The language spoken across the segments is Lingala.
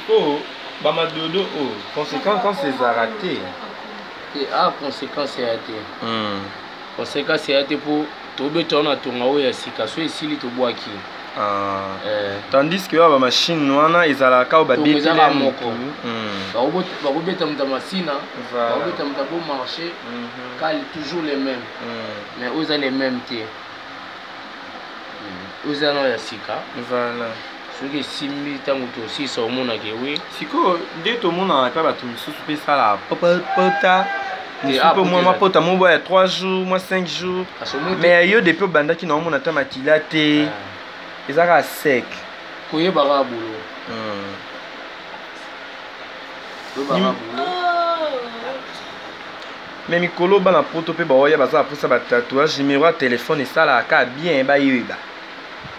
Oh, Bamadodo, oh, conséquence quand c'est raté. Ah, conséquence c'est raté. Conséquence c'est raté pour tomber ton atonga ya sika so esili to boaki. Tandis que la machine noana ezalaka ba betela moko. Ba robeta muta masina, ba robeta muta bon marché, cal toujours les mêmes. Mais aux les mêmes té. Aux ana ya sika. Voilà. Soki simbi tango to si so mona ke oui. Siko nde to mona pa ba to misusu pe sala pota. Pour moi, ma pote, moi, 3 jours, moi 5 jours. Mais yo depuis banda qui non mon ata makila te. Ezaka sec. Koye bara boulot. Mais mikolo bana poto pe ba oya baza posa ba tatouage numéro de téléphone et ça là ka bien ba yeba.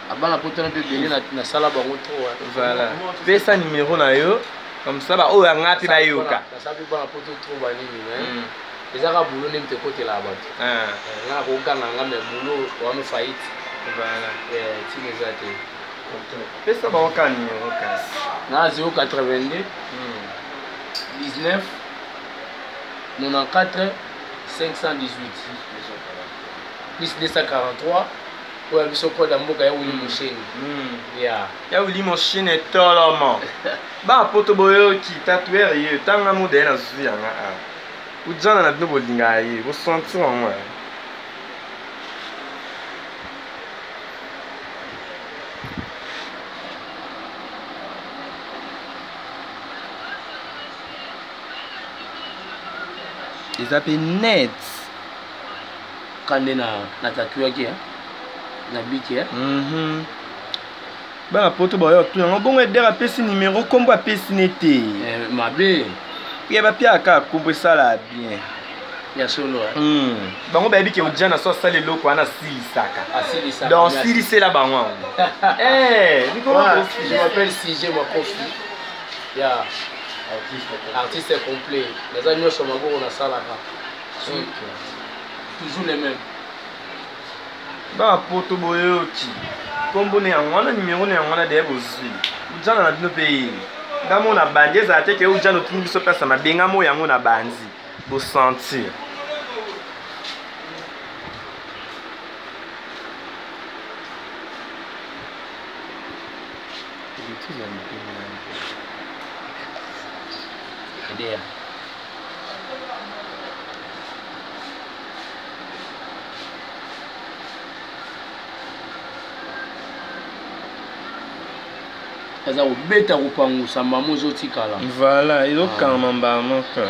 Abana poto na pe belé na sala ba moto. Voilà. Pe sa numéro na yo comme ça ba oya nga pe ba yoka. Na sa pe bana poto trop ba nini mais. Ezaka boulot nem te côté là bas. Na ko gana nga me boulot wa me faillite. Voilà. Tu les as été. Fais ça par un numéro casse. Na 082 19 94 518 plus 243 pour un biso code mboka ya wuli mosheni. Ya wuli mosheni tolomo. Ba poto boyo ki tatouer ye tanga modèle na zuya nga. Ujana na bino bolinga ye, bo sentir en moi. Ils appellent net. Quand on a tatoué qui na biki Bah la poto boyo tout on bon aider à passer numéro comme à passer nete. Mabe. Il va pia ka kombo ça là bien. Ya solo. Bango ba biki ujana so sale loko ana silisaka. Asilisaka. Donc silise la bango. Je m'appelle CJ Makofi. Ya. Artiste complet. Les amis sont mago on a ça là. Toujours les mêmes. Bah poto boyo ki. Kombo ne ngwana numéro ne ngwana de bozwi. Ujana na bino pays. Ngamo na bandi za te ke ujana otungi biso place ma benga mo yango na bandi. Bo sentir. Idea. Eza obeta kopangusa mama ozotikala. Voilà, ils ont quand même ba moka.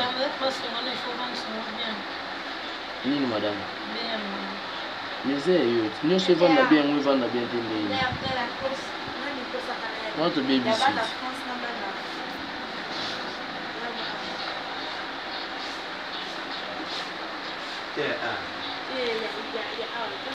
Nini madame? Mais yo, nous se vendre bien, on vend bien tende. Notre baby sit. Yeah.